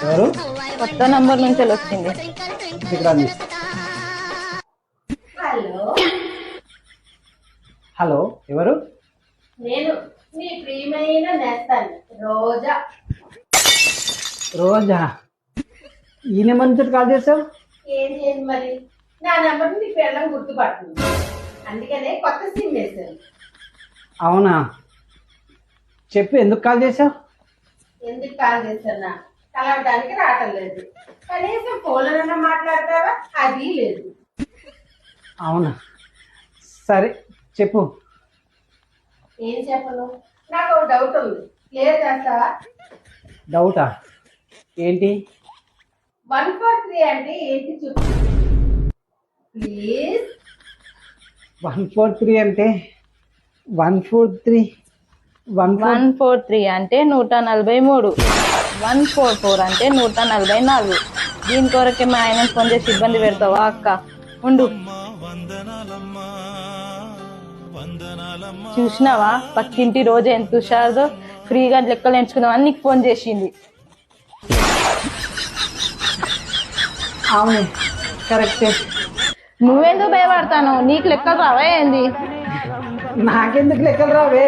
ఎవరు? కొత్త నంబర్ నుంచి వచ్చింది. ఇక్కడ రండి. హలో హలో, ఎవరు? నేను మీ ప్రియమైన నేస్తాను రోజా. రోజా? ఈ నెంబర్ నుంచి కాల్ చేసావు? ఏం చేయండి మరి, నా నెంబర్ నీ పిల్లలు గుర్తుపడుతుంది, అందుకనే కొత్త సిమ్ వేసాను. అవునా, చెప్పు, ఎందుకు కాల్ చేసావు? ఎందుకు కాల్ చేస్తున్నా, కలవడానికి రావటం లేదు, కనీసం ఫోన్లోనన్నా మాట్లాడతావా, అది లేదు. అవునా, సరే చెప్పు. ఏం చెప్పను, నాకు ఒక డౌట్ ఉంది, క్లియర్ చేస్తావా? డౌటా? ఏంటి? 143 అంటే ఏంటి చెప్పు ప్లీజ్. 143 అంటే 143 143 అంటే 143, 144 అంటే 144. దీని కొరకే మా ఆయన ఫోన్ చేసి ఇబ్బంది పెడతావా అక్క? ఉండు. చూసినావా పక్కింటి రోజు ఎంత హుషారుదో, ఫ్రీగా లెక్కలు ఎంచుకుందామని నీకు ఫోన్ చేసింది. అవును, కరెక్టే. నువ్వెందుకు భయపడతాను? నీకు లెక్కలు రావా ఏంది? నాకెందుకు లెక్కలు రావే?